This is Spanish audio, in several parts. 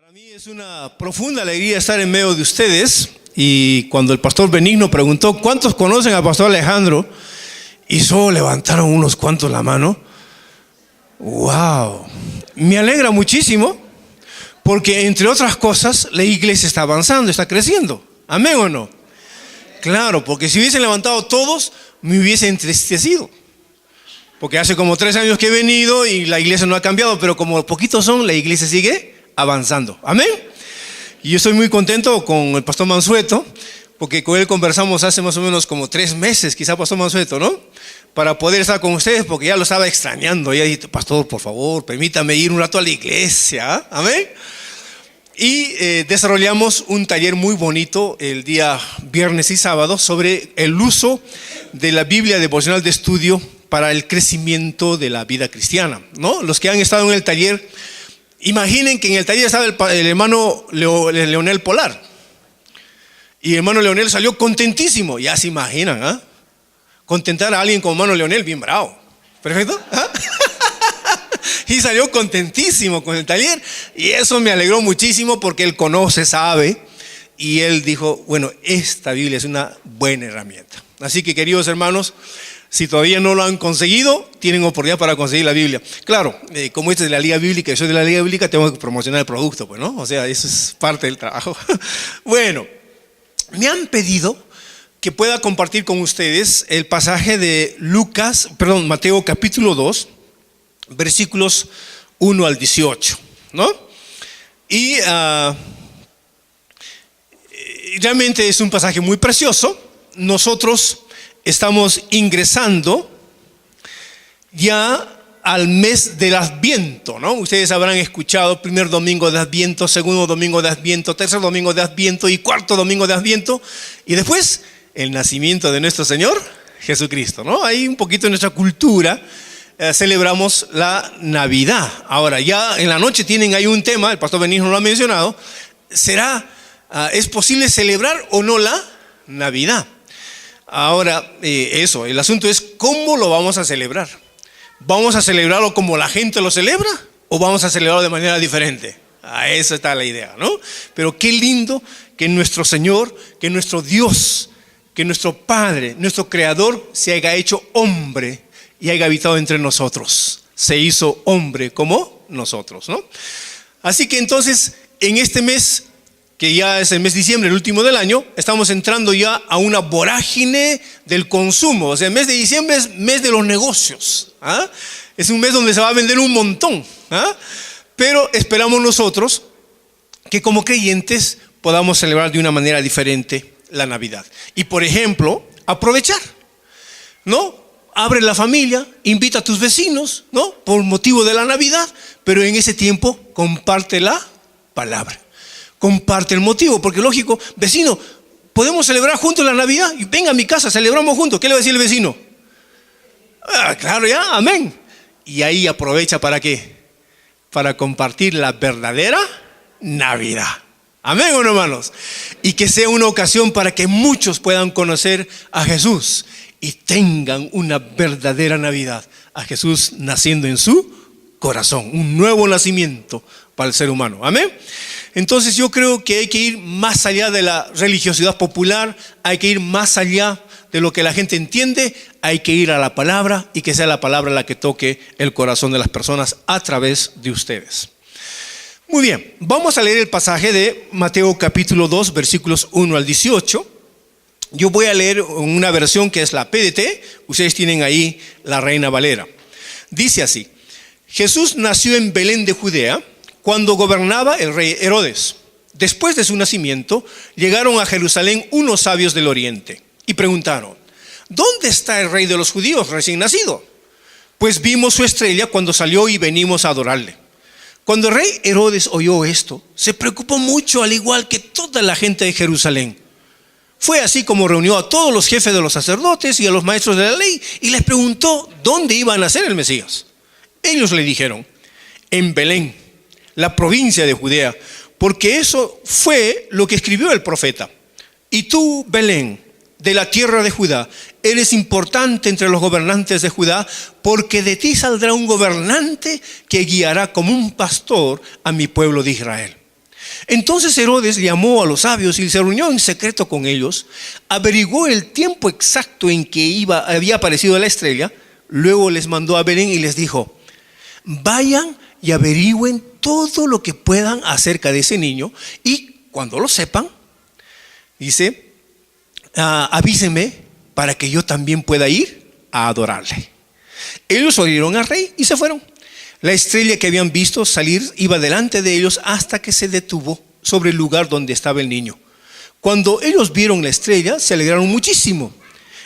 Para mí es una profunda alegría estar en medio de ustedes. Y cuando el pastor Benigno preguntó ¿cuántos conocen al pastor Alejandro? Y solo levantaron unos cuantos la mano. ¡Wow! Me alegra muchísimo porque, entre otras cosas, la iglesia está avanzando, está creciendo. ¿Amén o no? Claro, porque si hubiesen levantado todos, me hubiese entristecido. Porque hace como 3 años que he venido y la iglesia no ha cambiado, pero como poquitos son, la iglesia sigue avanzando. Amén. Y yo estoy muy contento con el pastor Mansueto, porque con él conversamos hace más o menos como 3 meses, quizá, pastor Mansueto, ¿no? Para poder estar con ustedes, porque ya lo estaba extrañando. Ya dije, pastor, por favor, permítame ir un rato a la iglesia. ¿Ah? Amén. Y desarrollamos un taller muy bonito el día viernes y sábado sobre el uso de la Biblia devocional de estudio para el crecimiento de la vida cristiana, ¿no? Los que han estado en el taller, imaginen que en el taller estaba el hermano Leonel Polar. Y el hermano Leonel salió contentísimo. Ya se imaginan, ¿ah? Contentar a alguien como hermano Leonel, bien bravo. ¿Perfecto? ¿Ah? Y salió contentísimo con el taller. Y eso me alegró muchísimo porque él conoce, sabe. Y él dijo, bueno, esta Biblia es una buena herramienta. Así que, queridos hermanos, si todavía no lo han conseguido, tienen oportunidad para conseguir la Biblia. Claro, como este es de la Liga Bíblica, yo soy de la Liga Bíblica, tengo que promocionar el producto, pues, ¿no? O sea, eso es parte del trabajo. Bueno, me han pedido que pueda compartir con ustedes el pasaje de Mateo capítulo 2, versículos 1 al 18, ¿no? Y realmente es un pasaje muy precioso. Nosotros estamos ingresando ya al mes del Adviento, ¿no? Ustedes habrán escuchado primer domingo de Adviento, segundo domingo de Adviento, tercer domingo de Adviento y cuarto domingo de Adviento. Y después el nacimiento de nuestro Señor Jesucristo, ¿no? Ahí un poquito en nuestra cultura celebramos la Navidad. Ahora, ya en la noche tienen ahí un tema, el pastor Benigno lo ha mencionado. ¿Es posible celebrar o no la Navidad? Ahora, el asunto es ¿cómo lo vamos a celebrar? ¿Vamos a celebrarlo como la gente lo celebra o vamos a celebrarlo de manera diferente? A eso está la idea, ¿no? Pero qué lindo que nuestro Señor, que nuestro Dios, que nuestro Padre, nuestro Creador se haya hecho hombre y haya habitado entre nosotros. Se hizo hombre como nosotros, ¿no? Así que entonces, en este mes, que ya es el mes de diciembre, el último del año, estamos entrando ya a una vorágine del consumo. O sea, el mes de diciembre es mes de los negocios, ¿ah? Es un mes donde se va a vender un montón, ¿ah? Pero esperamos nosotros que como creyentes podamos celebrar de una manera diferente la Navidad. Y por ejemplo, aprovechar, ¿no? Abre la familia, invita a tus vecinos, ¿no? Por motivo de la Navidad, pero en ese tiempo comparte la palabra. Comparte el motivo, porque lógico, vecino, ¿podemos celebrar juntos la Navidad? Y venga a mi casa, celebramos juntos. ¿Qué le va a decir el vecino? Claro, ya, amén. Y ahí aprovecha ¿para qué? Para compartir la verdadera Navidad. Amén, ¿o no, hermanos? Y que sea una ocasión para que muchos puedan conocer a Jesús y tengan una verdadera Navidad. A Jesús naciendo en su corazón, un nuevo nacimiento para el ser humano. Amén. Entonces yo creo que hay que ir más allá de la religiosidad popular, hay que ir más allá de lo que la gente entiende, hay que ir a la palabra y que sea la palabra la que toque el corazón de las personas a través de ustedes. Muy bien, vamos a leer el pasaje de Mateo capítulo 2, versículos 1 al 18. Yo voy a leer una versión que es la PDT, ustedes tienen ahí la Reina Valera. Dice así: Jesús nació en Belén de Judea, cuando gobernaba el rey Herodes. Después de su nacimiento, llegaron a Jerusalén unos sabios del oriente y preguntaron: ¿dónde está el rey de los judíos recién nacido? Pues vimos su estrella cuando salió y venimos a adorarle. Cuando el rey Herodes oyó esto, se preocupó mucho, al igual que toda la gente de Jerusalén. Fue así como reunió a todos los jefes de los sacerdotes y a los maestros de la ley y les preguntó dónde iba a nacer el Mesías. Ellos le dijeron: en Belén, la provincia de Judea, porque eso fue lo que escribió el profeta. Y tú, Belén, de la tierra de Judá, eres importante entre los gobernantes de Judá, porque de ti saldrá un gobernante que guiará como un pastor a mi pueblo de Israel. Entonces Herodes llamó a los sabios y se reunió en secreto con ellos, averiguó el tiempo exacto en que había aparecido la estrella, luego les mandó a Belén y les dijo: vayan y averigüen todo lo que puedan acerca de ese niño, y cuando lo sepan, dice, avísenme para que yo también pueda ir a adorarle. Ellos oyeron al rey y se fueron. La estrella que habían visto salir iba delante de ellos hasta que se detuvo sobre el lugar donde estaba el niño. Cuando ellos vieron la estrella, se alegraron muchísimo.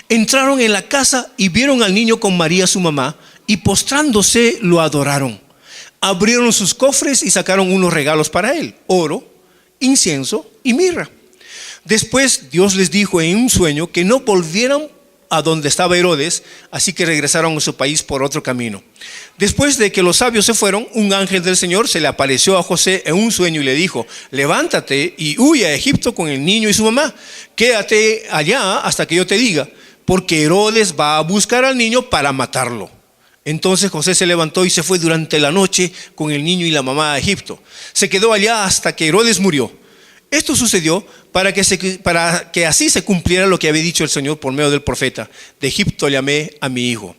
Entraron en la casa y vieron al niño con María su mamá, y postrándose lo adoraron. Abrieron sus cofres y sacaron unos regalos para él: oro, incienso y mirra. Después Dios les dijo en un sueño que no volvieran a donde estaba Herodes, así que regresaron a su país por otro camino. Después de que los sabios se fueron, un ángel del Señor se le apareció a José en un sueño y le dijo: levántate y huye a Egipto con el niño y su mamá. Quédate allá hasta que yo te diga, porque Herodes va a buscar al niño para matarlo. Entonces José se levantó y se fue durante la noche con el niño y la mamá a Egipto. Se quedó allá hasta que Herodes murió. Esto sucedió para que así se cumpliera lo que había dicho el Señor por medio del profeta: de Egipto llamé a mi hijo.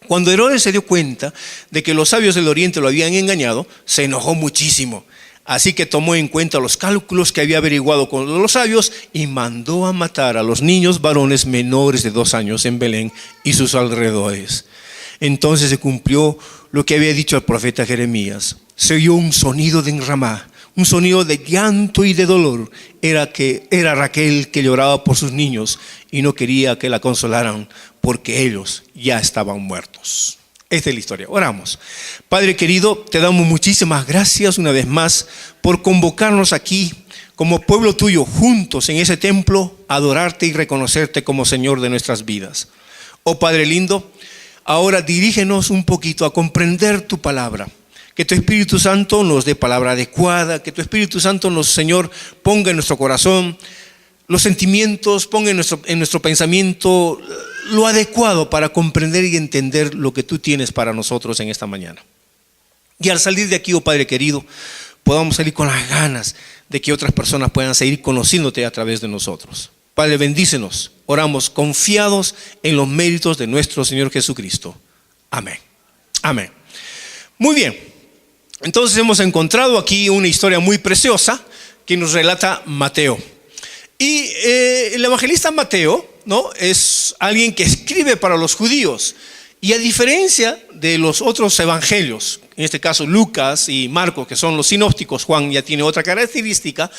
Cuando Herodes se dio cuenta de que los sabios del oriente lo habían engañado, se enojó muchísimo. Así que tomó en cuenta los cálculos que había averiguado con los sabios y mandó a matar a los niños varones menores de 2 años en Belén y sus alrededores. Entonces se cumplió lo que había dicho el profeta Jeremías. Se oyó un sonido de Ramá, un sonido de llanto y de dolor. Era Raquel que lloraba por sus niños y no quería que la consolaran porque ellos ya estaban muertos. Esta es la historia. Oramos. Padre querido, te damos muchísimas gracias una vez más por convocarnos aquí como pueblo tuyo, juntos en ese templo, a adorarte y reconocerte como Señor de nuestras vidas. Oh Padre lindo, ahora dirígenos un poquito a comprender tu palabra. Que tu Espíritu Santo nos dé palabra adecuada, que tu Espíritu Santo nos, Señor, ponga en nuestro corazón los sentimientos, ponga en nuestro pensamiento lo adecuado para comprender y entender lo que tú tienes para nosotros en esta mañana. Y al salir de aquí, oh Padre querido, podamos salir con las ganas de que otras personas puedan seguir conociéndote a través de nosotros. Padre, bendícenos. Oramos confiados en los méritos de nuestro Señor Jesucristo. Amén. Amén. Muy bien. Entonces hemos encontrado aquí una historia muy preciosa que nos relata Mateo. Y el evangelista Mateo, ¿no?, es alguien que escribe para los judíos. Y a diferencia de los otros evangelios, en este caso Lucas y Marcos, que son los sinópticos, Juan ya tiene otra característica,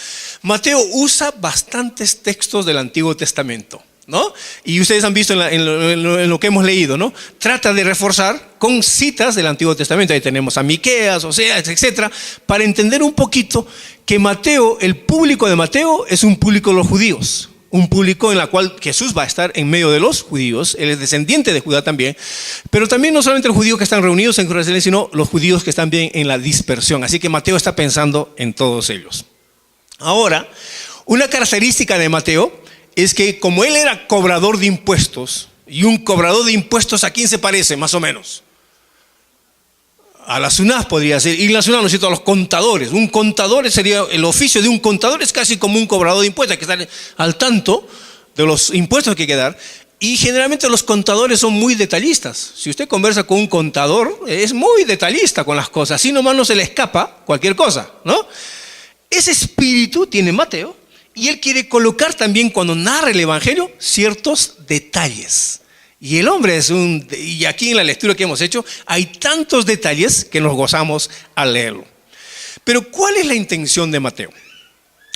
Mateo usa bastantes textos del Antiguo Testamento, ¿no? Y ustedes han visto en lo que hemos leído, ¿no? Trata de reforzar con citas del Antiguo Testamento. Ahí tenemos a Miqueas, Oseas, etcétera, para entender un poquito que Mateo, el público de Mateo, es un público de los judíos, un público en la cual Jesús va a estar en medio de los judíos. Él es descendiente de Judá también, pero también no solamente los judíos que están reunidos en Jerusalén, sino los judíos que están bien en la dispersión. Así que Mateo está pensando en todos ellos. Ahora, una característica de Mateo es que como él era cobrador de impuestos, y un cobrador de impuestos, ¿a quién se parece más o menos? A la SUNAT podría ser, y la SUNAT, ¿no es cierto?, a los contadores. Un contador sería, el oficio de un contador es casi como un cobrador de impuestos, hay que estar al tanto de los impuestos que hay que dar. Y generalmente los contadores son muy detallistas. Si usted conversa con un contador, es muy detallista con las cosas, así nomás no se le escapa cualquier cosa, ¿no? Ese espíritu tiene Mateo, y él quiere colocar también, cuando narra el evangelio, ciertos detalles. Y el hombre y aquí en la lectura que hemos hecho, hay tantos detalles que nos gozamos al leerlo. Pero ¿cuál es la intención de Mateo?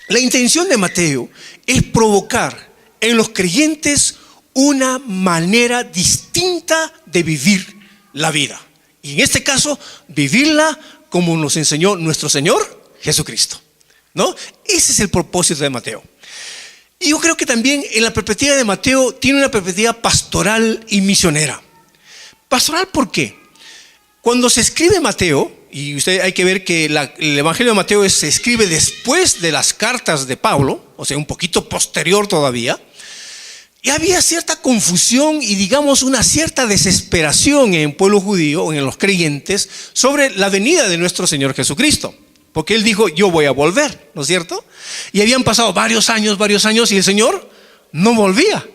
La intención de Mateo es provocar en los creyentes una manera distinta de vivir la vida. Y en este caso, vivirla como nos enseñó nuestro Señor Jesucristo, ¿no? Ese es el propósito de Mateo. Y yo creo que también en la perspectiva de Mateo tiene una perspectiva pastoral y misionera. ¿Pastoral por qué? Cuando se escribe Mateo, y usted hay que ver que el Evangelio de Mateo se escribe después de las cartas de Pablo, o sea, un poquito posterior todavía, y había cierta confusión y digamos una cierta desesperación en el pueblo judío, en los creyentes, sobre la venida de nuestro Señor Jesucristo. porque Él dijo, yo voy a volver, ¿no es cierto? Y habían pasado varios años y el Señor no volvía.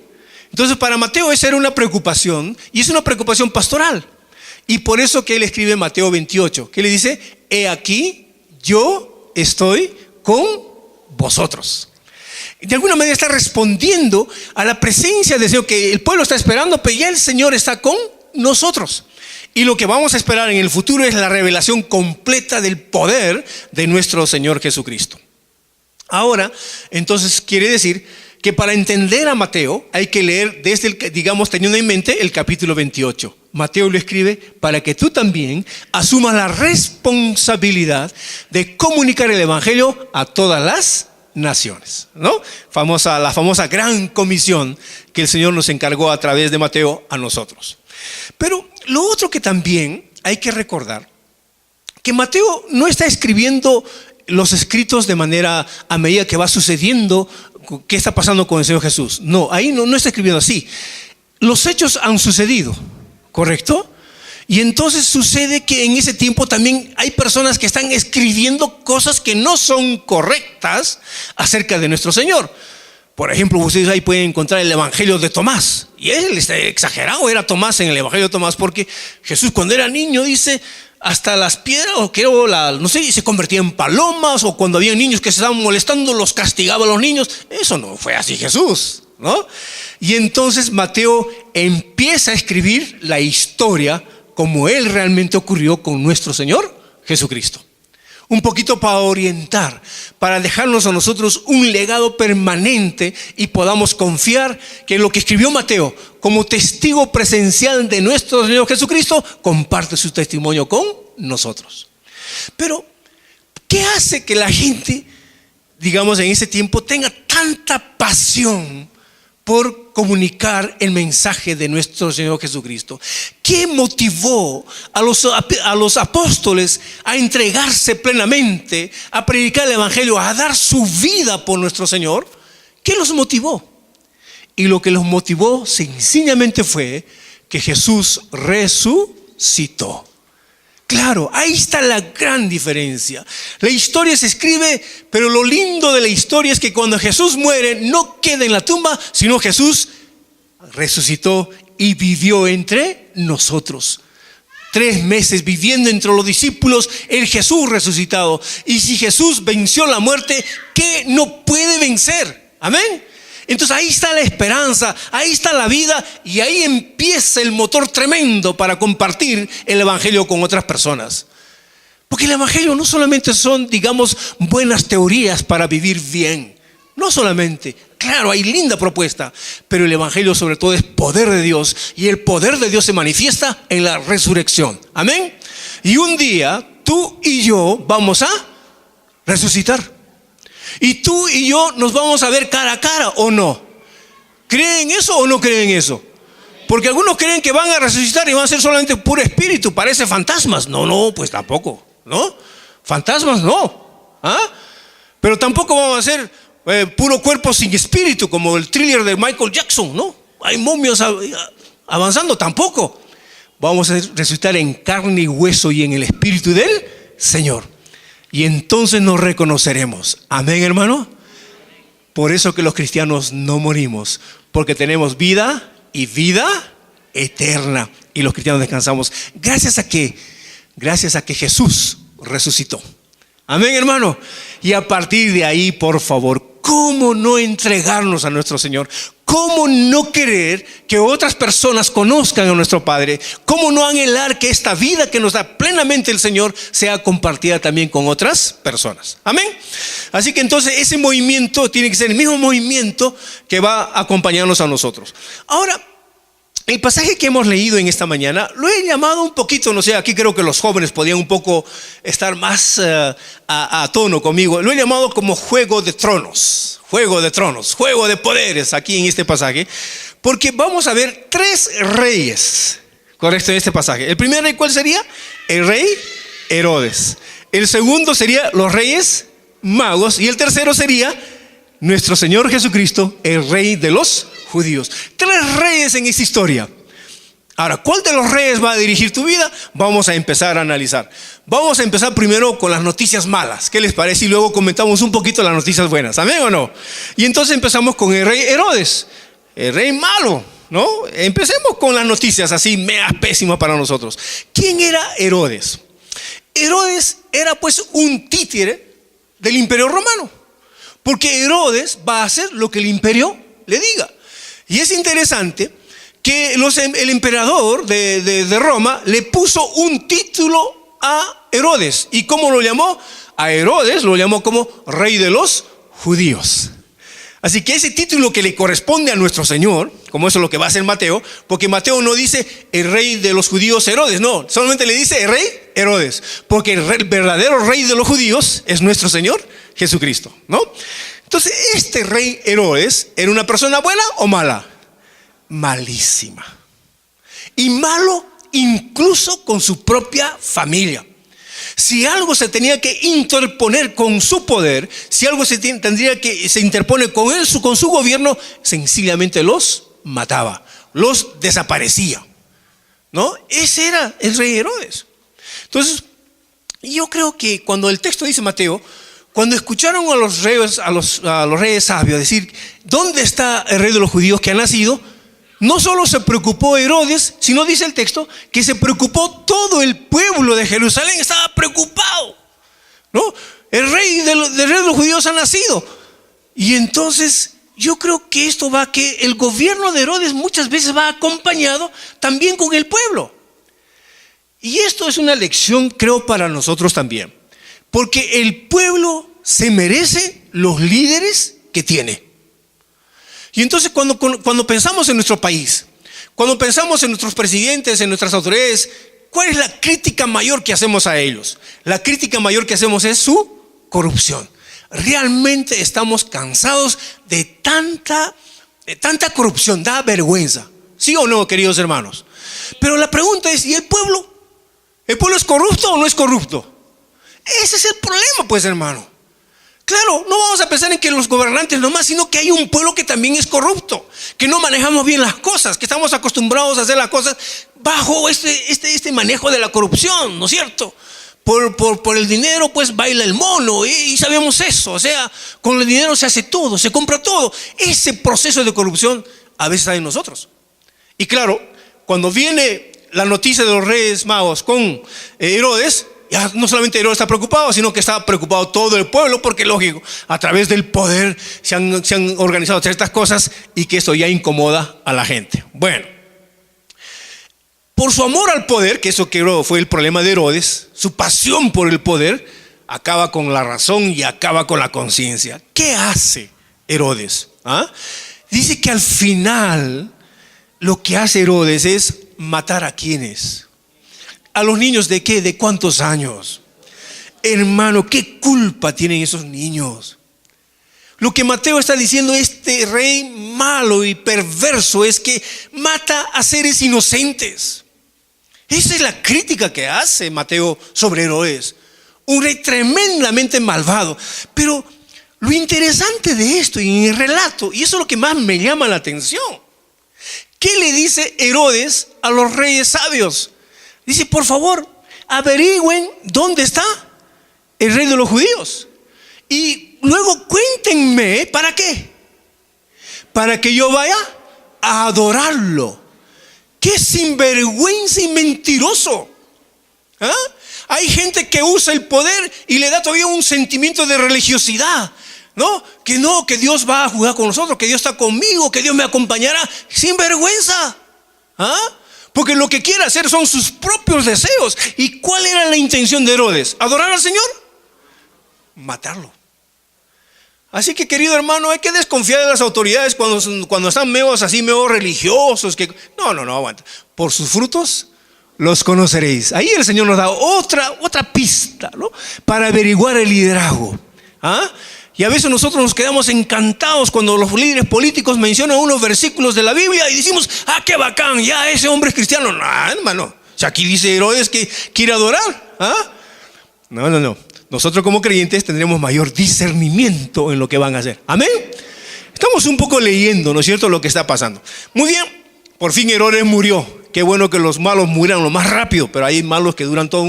Entonces para Mateo esa era una preocupación, y es una preocupación pastoral. Y por eso que él escribe Mateo 28, que le dice, he aquí, yo estoy con vosotros. De alguna manera está respondiendo a la presencia del Señor, que el pueblo está esperando, pero ya el Señor está con nosotros. Y lo que vamos a esperar en el futuro es la revelación completa del poder de nuestro Señor Jesucristo. Ahora, entonces quiere decir que para entender a Mateo hay que leer desde teniendo en mente el capítulo 28. Mateo lo escribe para que tú también asumas la responsabilidad de comunicar el evangelio a todas las naciones, ¿no? La famosa gran comisión que el Señor nos encargó a través de Mateo a nosotros. Pero lo otro que también hay que recordar, que Mateo no está escribiendo los escritos de manera a medida que va sucediendo qué está pasando con el Señor Jesús. No, ahí no está escribiendo así. Los hechos han sucedido, ¿correcto? Y entonces sucede que en ese tiempo también hay personas que están escribiendo cosas que no son correctas acerca de nuestro Señor. Por ejemplo, ustedes ahí pueden encontrar el Evangelio de Tomás. Y él está exagerado, era Tomás en el Evangelio de Tomás, porque Jesús cuando era niño dice, hasta las piedras, no sé, se convertía en palomas, o cuando había niños que se estaban molestando, los castigaba a los niños. Eso no fue así Jesús, ¿no? Y entonces Mateo empieza a escribir la historia como él realmente ocurrió con nuestro Señor Jesucristo. Un poquito para orientar, para dejarnos a nosotros un legado permanente y podamos confiar que lo que escribió Mateo como testigo presencial de nuestro Señor Jesucristo comparte su testimonio con nosotros. Pero, ¿qué hace que la gente, digamos, en ese tiempo tenga tanta pasión por comunicar el mensaje de nuestro Señor Jesucristo? ¿Qué motivó a los apóstoles a entregarse plenamente, a predicar el evangelio, a dar su vida por nuestro Señor? ¿Qué los motivó? Y lo que los motivó sencillamente fue que Jesús resucitó. Claro, ahí está la gran diferencia. La historia se escribe, pero lo lindo de la historia es que cuando Jesús muere no queda en la tumba, sino Jesús resucitó y vivió entre nosotros. 3 meses viviendo entre los discípulos, el Jesús resucitado. Y si Jesús venció la muerte, ¿qué no puede vencer? Amén. Entonces ahí está la esperanza, ahí está la vida, y ahí empieza el motor tremendo para compartir el evangelio con otras personas. Porque el evangelio no solamente son, digamos, buenas teorías para vivir bien. No solamente, claro, hay linda propuesta, pero el evangelio sobre todo es poder de Dios, y el poder de Dios se manifiesta en la resurrección. Amén. Y un día tú y yo vamos a resucitar. Y tú y yo nos vamos a ver cara a cara, ¿o no? ¿Creen eso o no creen eso? Porque algunos creen que van a resucitar y van a ser solamente puro espíritu, parece fantasmas. No, pues tampoco, ¿no? Fantasmas no. ¿Ah? Pero tampoco vamos a ser puro cuerpo sin espíritu, como el thriller de Michael Jackson, ¿no? Hay momios avanzando, tampoco. Vamos a resucitar en carne y hueso y en el espíritu del Señor. Y entonces nos reconoceremos. Amén, hermano. Por eso que los cristianos no morimos, porque tenemos vida y vida eterna. Y los cristianos descansamos gracias a que Jesús resucitó. Amén, hermano. Y a partir de ahí, por favor, ¿cómo no entregarnos a nuestro Señor? ¿Cómo no querer que otras personas conozcan a nuestro Padre? ¿Cómo no anhelar que esta vida que nos da plenamente el Señor sea compartida también con otras personas? Amén. Así que entonces ese movimiento tiene que ser el mismo movimiento que va a acompañarnos a nosotros. Ahora, el pasaje que hemos leído en esta mañana lo he llamado un poquito, no sé, aquí creo que los jóvenes podían un poco estar más a tono conmigo. Lo he llamado como juego de tronos, juego de poderes aquí en este pasaje, porque vamos a ver 3 reyes, correcto, en este pasaje. El primer rey, ¿cuál sería? El rey Herodes. El segundo sería los reyes magos, y el tercero sería nuestro Señor Jesucristo, el rey de los judíos. 3 reyes en esta historia. Ahora, ¿cuál de los reyes va a dirigir tu vida? Vamos a empezar a analizar. Vamos a empezar primero con las noticias malas. ¿Qué les parece? Y luego comentamos un poquito las noticias buenas. ¿Amén o no? Y entonces empezamos con el rey Herodes, el rey malo, ¿no? Empecemos con las noticias así, mega pésimas para nosotros. ¿Quién era Herodes? Herodes era pues un títere del imperio romano. Porque Herodes va a hacer lo que el imperio le diga. Y es interesante que el emperador de Roma le puso un título a Herodes. ¿Y cómo lo llamó? A Herodes lo llamó como rey de los judíos. Así que ese título que le corresponde a nuestro Señor, como eso es lo que va a hacer Mateo, porque Mateo no dice el rey de los judíos Herodes, no, solamente le dice el rey Herodes, porque el verdadero rey de los judíos es nuestro Señor Jesucristo, ¿no? Entonces, este rey Herodes, ¿era una persona buena o mala? Malísima. Y malo incluso con su propia familia. Si algo se tenía que interponer con su poder, si algo se interpone con él, con su gobierno, sencillamente los mataba, los desaparecía, ¿no? Ese era el rey Herodes. Entonces, yo creo que cuando el texto dice Mateo, cuando escucharon a los reyes sabios decir, ¿dónde está el rey de los judíos que ha nacido? No solo se preocupó Herodes, sino dice el texto que se preocupó todo el pueblo de Jerusalén, estaba preocupado, ¿no? El rey de los judíos ha nacido. Y entonces yo creo que esto va, que el gobierno de Herodes muchas veces va acompañado también con el pueblo. Y esto es una lección, creo, para nosotros también. Porque el pueblo se merece los líderes que tiene. Y entonces cuando pensamos en nuestro país, cuando pensamos en nuestros presidentes, en nuestras autoridades, ¿cuál es la crítica mayor que hacemos a ellos? La crítica mayor que hacemos es su corrupción. Realmente estamos cansados de tanta corrupción, da vergüenza. ¿Sí o no, queridos hermanos? Pero la pregunta es, ¿y el pueblo? ¿El pueblo es corrupto o no es corrupto? Ese es el problema, pues, hermano. Claro, no vamos a pensar en que los gobernantes nomás, sino que hay un pueblo que también es corrupto, que no manejamos bien las cosas, que estamos acostumbrados a hacer las cosas bajo este manejo de la corrupción, ¿no es cierto? Por el dinero pues baila el mono, y sabemos eso. O sea, con el dinero se hace todo, se compra todo. Ese proceso de corrupción a veces está en nosotros. Y claro, cuando viene la noticia de los reyes magos con Herodes, ya no solamente Herodes está preocupado, sino que está preocupado todo el pueblo, porque lógico, a través del poder se han organizado ciertas cosas y que esto ya incomoda a la gente. Bueno, por su amor al poder, que eso creo fue el problema de Herodes, su pasión por el poder acaba con la razón y acaba con la conciencia. ¿Qué hace Herodes? Dice que al final lo que hace Herodes es matar a quienes. ¿A los niños de qué? ¿De cuántos años? Hermano, ¿qué culpa tienen esos niños? Lo que Mateo está diciendo, este rey malo y perverso, es que mata a seres inocentes. Esa es la crítica que hace Mateo sobre Herodes. Un rey tremendamente malvado. Pero lo interesante de esto y en el relato, y eso es lo que más me llama la atención, ¿qué le dice Herodes a los reyes sabios? Dice, por favor, averigüen dónde está el rey de los judíos. Y luego cuéntenme, ¿para qué? Para que yo vaya a adorarlo. ¡Qué sinvergüenza y mentiroso! Hay gente que usa el poder y le da todavía un sentimiento de religiosidad. No, que Dios va a jugar con nosotros, que Dios está conmigo, que Dios me acompañará. ¡Sinvergüenza! Porque lo que quiere hacer son sus propios deseos. ¿Y cuál era la intención de Herodes? ¿Adorar al Señor? Matarlo. Así que, querido hermano, hay que desconfiar de las autoridades cuando están medio religiosos. No, aguanta. Por sus frutos los conoceréis. Ahí el Señor nos da otra pista, ¿no? Para averiguar el liderazgo. Y a veces nosotros nos quedamos encantados cuando los líderes políticos mencionan unos versículos de la Biblia y decimos, qué bacán, ya ese hombre es cristiano. No, hermano, o sea, aquí dice Herodes que quiere adorar. No. Nosotros como creyentes tendremos mayor discernimiento en lo que van a hacer. Amén. Estamos un poco leyendo, ¿no es cierto?, lo que está pasando. Muy bien, por fin Herodes murió. qué bueno que los malos mueran lo más rápido, pero hay malos que duran toda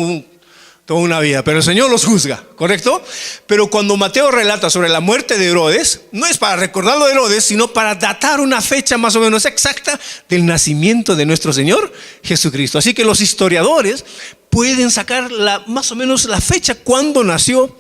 una vida, pero el Señor los juzga, ¿correcto? Pero cuando Mateo relata sobre la muerte de Herodes, no es para recordarlo de Herodes, sino para datar una fecha más o menos exacta del nacimiento de nuestro Señor Jesucristo. Así que los historiadores pueden sacar más o menos la fecha cuando nació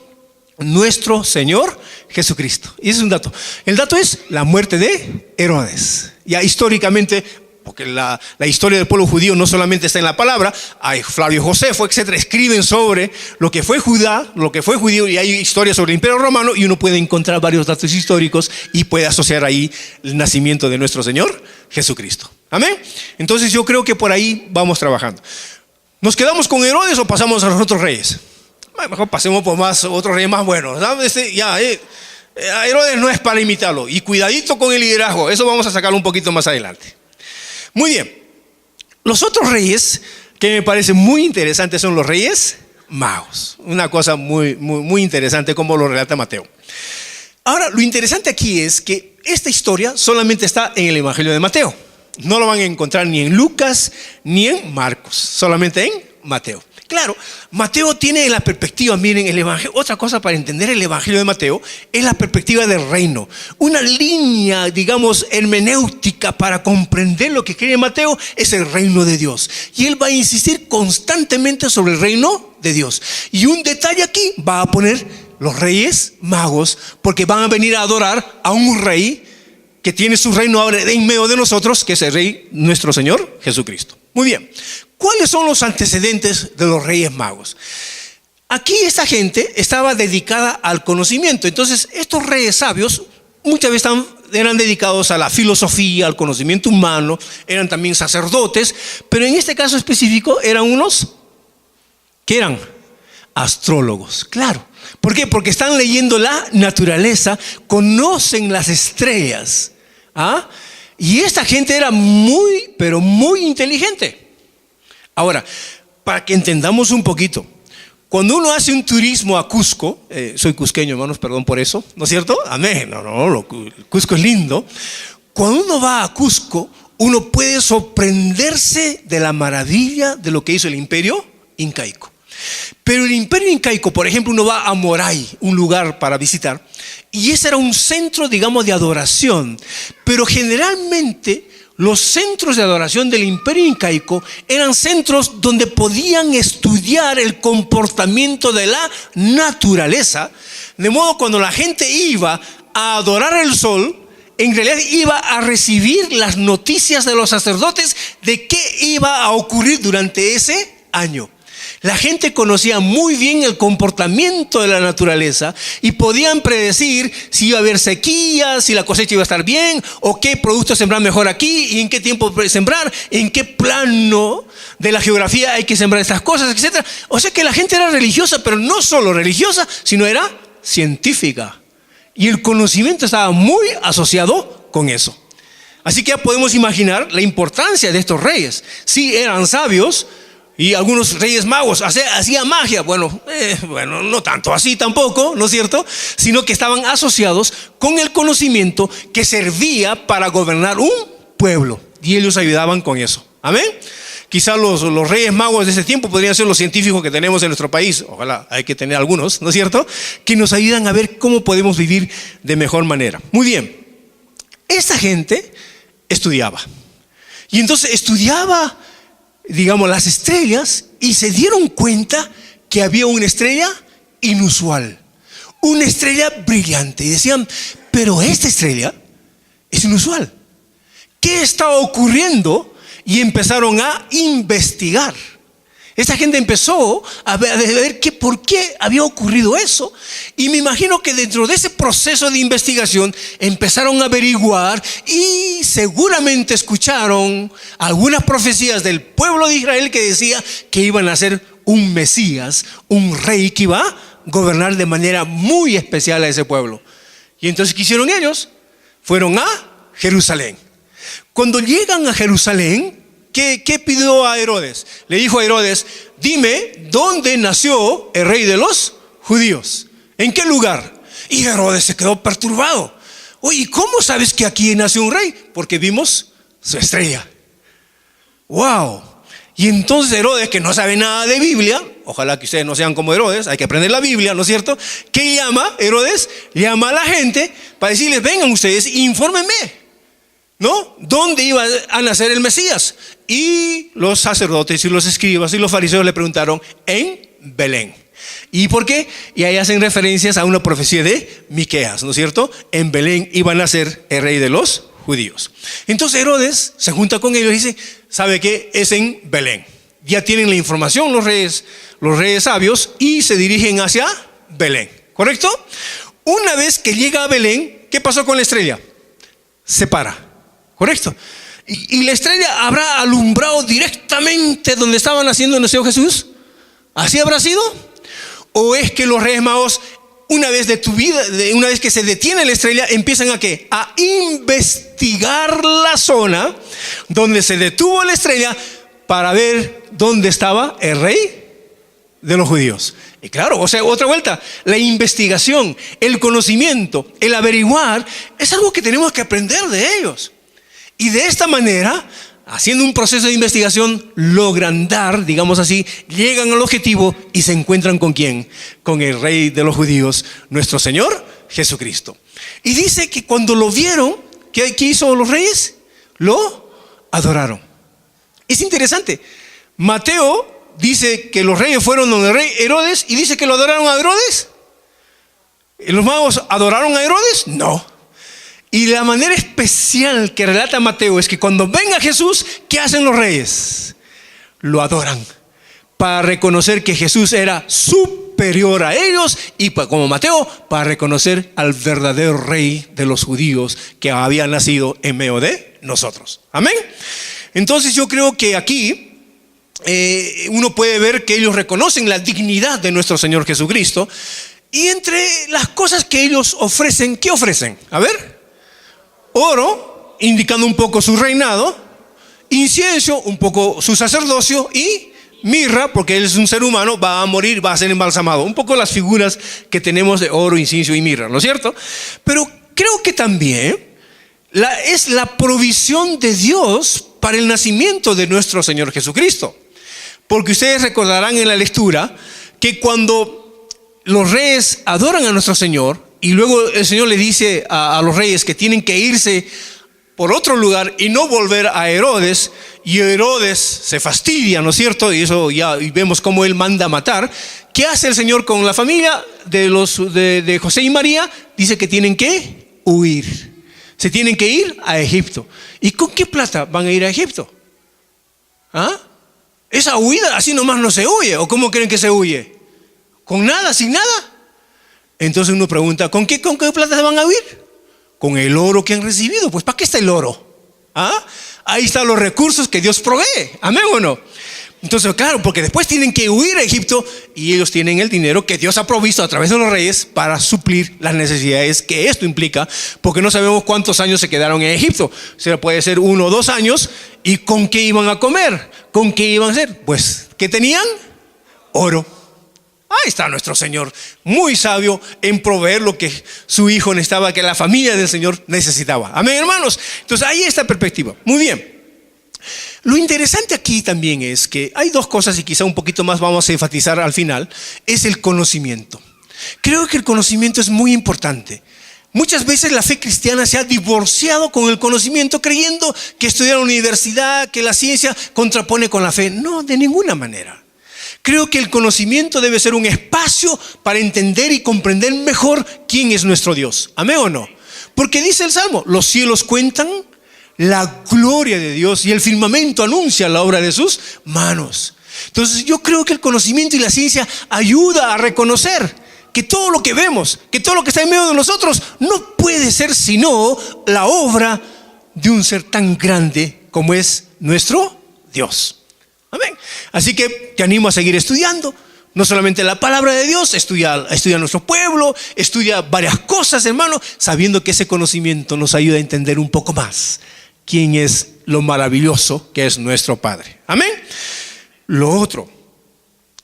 nuestro Señor Jesucristo. Y ese es un dato. El dato es la muerte de Herodes. Ya históricamente, porque la historia del pueblo judío no solamente está en la palabra, hay Flavio Josefo, etcétera, escriben sobre lo que fue Judá, lo que fue judío, y hay historias sobre el Imperio Romano, y uno puede encontrar varios datos históricos y puede asociar ahí el nacimiento de nuestro Señor Jesucristo. Amén. Entonces yo creo que por ahí vamos trabajando. ¿Nos quedamos con Herodes o pasamos a los otros reyes? Mejor pasemos por otros reyes más buenos. Herodes no es para imitarlo. Y cuidadito con el liderazgo. Eso vamos a sacarlo un poquito más adelante. Muy bien. Los otros reyes que me parecen muy interesantes son los reyes magos. Una cosa muy, muy, muy interesante como lo relata Mateo. Ahora, lo interesante aquí es que esta historia solamente está en el Evangelio de Mateo. No lo van a encontrar ni en Lucas ni en Marcos. Solamente en Mateo. Claro, Mateo tiene la perspectiva, miren, el evangelio. Otra cosa para entender el Evangelio de Mateo es la perspectiva del reino. Una línea, digamos, hermenéutica para comprender lo que quiere Mateo es el reino de Dios. Y él va a insistir constantemente sobre el reino de Dios. Y un detalle aquí va a poner los reyes magos, porque van a venir a adorar a un rey que tiene su reino ahora en medio de nosotros, que es el rey nuestro Señor Jesucristo. Muy bien. ¿Cuáles son los antecedentes de los reyes magos? Aquí esta gente estaba dedicada al conocimiento. Entonces estos reyes sabios muchas veces eran dedicados a la filosofía, al conocimiento humano, eran también sacerdotes, pero en este caso específico eran unos, ¿qué eran? Astrólogos, claro. ¿Por qué? Porque están leyendo la naturaleza, conocen las estrellas. Y esta gente era muy, pero muy inteligente. Ahora, para que entendamos un poquito, cuando uno hace un turismo a Cusco, soy cusqueño, hermanos, perdón por eso, ¿no es cierto? Amén, Cusco es lindo. Cuando uno va a Cusco, uno puede sorprenderse de la maravilla de lo que hizo el imperio incaico. Pero el imperio incaico, por ejemplo, uno va a Moray, un lugar para visitar, y ese era un centro, digamos, de adoración. Pero generalmente los centros de adoración del imperio incaico eran centros donde podían estudiar el comportamiento de la naturaleza. De modo cuando la gente iba a adorar el sol, en realidad iba a recibir las noticias de los sacerdotes de qué iba a ocurrir durante ese año. La gente conocía muy bien el comportamiento de la naturaleza y podían predecir si iba a haber sequía, si la cosecha iba a estar bien, o qué productos sembrar mejor aquí y en qué tiempo sembrar, en qué plano de la geografía hay que sembrar estas cosas, etc. O sea que la gente era religiosa, pero no solo religiosa, sino era científica. Y el conocimiento estaba muy asociado con eso. Así que ya podemos imaginar la importancia de estos reyes. Sí, eran sabios. Y algunos reyes magos hacían magia. Bueno, no tanto así tampoco, ¿no es cierto? Sino que estaban asociados con el conocimiento que servía para gobernar un pueblo. Y ellos ayudaban con eso. Amén. Quizás los reyes magos de ese tiempo podrían ser los científicos que tenemos en nuestro país. Ojalá, hay que tener algunos, ¿no es cierto? Que nos ayudan a ver cómo podemos vivir de mejor manera. Muy bien. Esta gente estudiaba. Y entonces estudiaba, digamos, las estrellas, y se dieron cuenta que había una estrella inusual, una estrella brillante, y decían, pero esta estrella es inusual, ¿qué está ocurriendo? Y empezaron a investigar. Esta gente empezó a ver por qué había ocurrido eso. Y me imagino que dentro de ese proceso de investigación empezaron a averiguar y seguramente escucharon algunas profecías del pueblo de Israel que decía que iban a ser un Mesías, un rey que iba a gobernar de manera muy especial a ese pueblo. Y entonces, ¿qué hicieron ellos? Fueron a Jerusalén. Cuando llegan a Jerusalén, ¿qué pidió a Herodes? Le dijo a Herodes, dime dónde nació el rey de los judíos. ¿En qué lugar? Y Herodes se quedó perturbado. Oye, ¿cómo sabes que aquí nació un rey? Porque vimos su estrella. ¡Wow! Y entonces Herodes, que no sabe nada de Biblia, ojalá que ustedes no sean como Herodes, hay que aprender la Biblia, ¿no es cierto? ¿Qué llama Herodes? Llama a la gente para decirles: vengan ustedes, infórmenme, ¿no? ¿Dónde iba a nacer el Mesías? Y los sacerdotes y los escribas y los fariseos le preguntaron: en Belén. ¿Y por qué? Y ahí hacen referencias a una profecía de Miqueas, ¿no es cierto? En Belén iba a nacer el rey de los judíos. Entonces Herodes se junta con ellos y dice: ¿sabe qué? Es en Belén. Ya tienen la información los reyes sabios, y se dirigen hacia Belén, ¿correcto? Una vez que llega a Belén, ¿qué pasó con la estrella? Se para, ¿correcto? Y la estrella habrá alumbrado directamente donde estaba naciendo nuestro Jesús. ¿Así habrá sido? ¿O es que los Reyes Magos, una vez que se detiene la estrella, empiezan a ¿qué? A investigar la zona donde se detuvo la estrella para ver dónde estaba el rey de los judíos? Y claro, o sea, otra vuelta, la investigación, el conocimiento, el averiguar, es algo que tenemos que aprender de ellos. Y de esta manera, haciendo un proceso de investigación, logran dar, digamos así, llegan al objetivo y se encuentran ¿con quién? Con el rey de los judíos, nuestro Señor Jesucristo. Y dice que cuando lo vieron, ¿qué hizo los reyes? Lo adoraron. Es interesante. Mateo dice que los reyes fueron donde el rey Herodes y dice que lo adoraron a Herodes. ¿Los magos adoraron a Herodes? No. Y la manera especial que relata Mateo es que cuando ven a Jesús, ¿qué hacen los reyes? Lo adoran para reconocer que Jesús era superior a ellos, y como Mateo, para reconocer al verdadero rey de los judíos que había nacido en medio de nosotros. Amén. Entonces yo creo que aquí uno puede ver que ellos reconocen la dignidad de nuestro Señor Jesucristo, y entre las cosas que ellos ofrecen, ¿qué ofrecen? A ver. Oro, indicando un poco su reinado; incienso, un poco su sacerdocio; y mirra, porque él es un ser humano, va a morir, va a ser embalsamado. Un poco las figuras que tenemos de oro, incienso y mirra, ¿no es cierto? Pero creo que también es la provisión de Dios para el nacimiento de nuestro Señor Jesucristo. Porque ustedes recordarán en la lectura que cuando los reyes adoran a nuestro Señor, y luego el Señor le dice a los reyes que tienen que irse por otro lugar y no volver a Herodes, y Herodes se fastidia, ¿no es cierto? Y eso ya vemos cómo él manda a matar. ¿Qué hace el Señor con la familia de José y María? Dice que tienen que huir. Se tienen que ir a Egipto. ¿Y con qué plata van a ir a Egipto? ¿Ah? Esa huida así nomás no se huye. ¿O cómo creen que se huye? ¿Con nada, sin nada? Entonces uno pregunta: ¿con qué plata se van a huir? Con el oro que han recibido. Pues ¿para qué está el oro? ¿Ah? Ahí están los recursos que Dios provee. ¿Amén o no? Entonces, claro, porque después tienen que huir a Egipto, y ellos tienen el dinero que Dios ha provisto a través de los reyes para suplir las necesidades que esto implica, porque no sabemos cuántos años se quedaron en Egipto. O sea, puede ser 1 o 2 años. ¿Y con qué iban a comer? ¿Con qué iban a hacer? Pues, ¿qué tenían? Oro. Ahí está nuestro Señor, muy sabio en proveer lo que su hijo necesitaba, que la familia del Señor necesitaba. Amén, hermanos. Entonces ahí está la perspectiva. Muy bien. Lo interesante aquí también es que hay 2 cosas, y quizá un poquito más vamos a enfatizar al final. Es el conocimiento. Creo que el conocimiento es muy importante. Muchas veces la fe cristiana se ha divorciado con el conocimiento, creyendo que estudiar en la universidad, que la ciencia contrapone con la fe. No, de ninguna manera. Creo que el conocimiento debe ser un espacio para entender y comprender mejor quién es nuestro Dios. ¿Amén o no? Porque dice el Salmo: los cielos cuentan la gloria de Dios, y el firmamento anuncia la obra de sus manos. Entonces yo creo que el conocimiento y la ciencia ayuda a reconocer que todo lo que vemos, que todo lo que está en medio de nosotros, no puede ser sino la obra de un ser tan grande como es nuestro Dios. Amén. Así que te animo a seguir estudiando, no solamente la palabra de Dios, estudia nuestro pueblo, estudia varias cosas, hermano, sabiendo que ese conocimiento nos ayuda a entender un poco más quién es lo maravilloso que es nuestro Padre. Amén. Lo otro,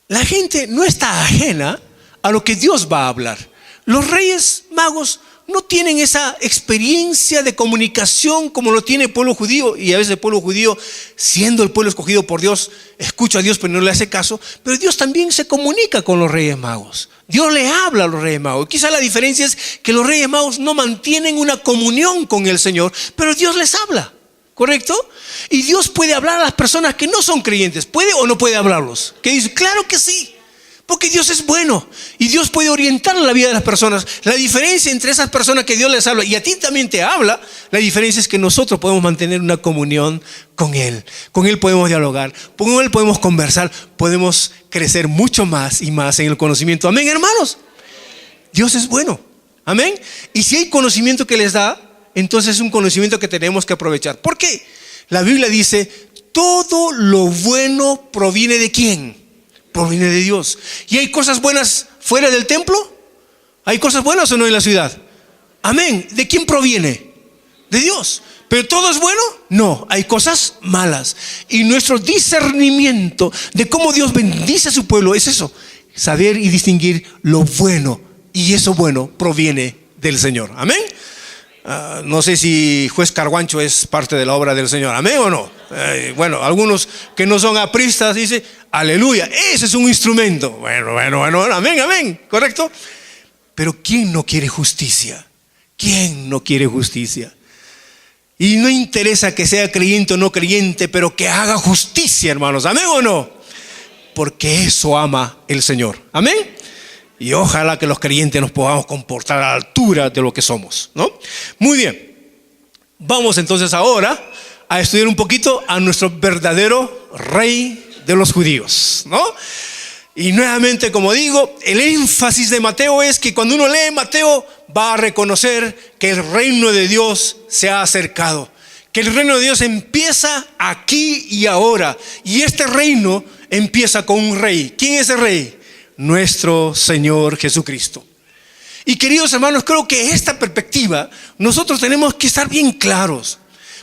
la gente no está ajena a lo que Dios va a hablar. Los reyes magos no tienen esa experiencia de comunicación como lo tiene el pueblo judío. Y a veces el pueblo judío, siendo el pueblo escogido por Dios, escucha a Dios pero no le hace caso. Pero Dios también se comunica con los Reyes Magos. Dios le habla a los Reyes Magos. Quizá la diferencia es que los Reyes Magos no mantienen una comunión con el Señor, pero Dios les habla, ¿correcto? Y Dios puede hablar a las personas que no son creyentes. ¿Puede o no puede hablarlos? ¿Qué dice? Claro que sí. Porque Dios es bueno y Dios puede orientar la vida de las personas. La diferencia entre esas personas que Dios les habla y a ti también te habla, la diferencia es que nosotros podemos mantener una comunión con Él. Con Él podemos dialogar, con Él podemos conversar, podemos crecer mucho más y más en el conocimiento. Amén, hermanos. Dios es bueno. Amén. Y si hay conocimiento que les da, entonces es un conocimiento que tenemos que aprovechar. ¿Por qué? La Biblia dice, todo lo bueno proviene ¿de quién? Proviene de Dios. ¿Y hay cosas buenas fuera del templo? ¿Hay cosas buenas o no en la ciudad? Amén. ¿De quién proviene? De Dios. ¿Pero todo es bueno? No, hay cosas malas. Y nuestro discernimiento de cómo Dios bendice a su pueblo es eso, saber y distinguir lo bueno. Y eso bueno proviene del Señor. Amén. No sé si Juez Carguancho es parte de la obra del Señor. Amén o no. Bueno, algunos que no son apristas dicen, aleluya, ese es un instrumento. Bueno, amén, amén, correcto. Pero ¿quién no quiere justicia? ¿Quién no quiere justicia? Y no interesa que sea creyente o no creyente, pero que haga justicia, hermanos. Amén o no. Porque eso ama el Señor. Amén. Y ojalá que los creyentes nos podamos comportar a la altura de lo que somos, ¿no? Muy bien. Vamos entonces ahora a estudiar un poquito a nuestro verdadero rey de los judíos, ¿no? Y nuevamente, como digo, el énfasis de Mateo es que cuando uno lee Mateo va a reconocer que el reino de Dios se ha acercado, que el reino de Dios empieza aquí y ahora, y este reino empieza con un rey. ¿Quién es el rey? Nuestro Señor Jesucristo. Y queridos hermanos, creo que esta perspectiva nosotros tenemos que estar bien claros,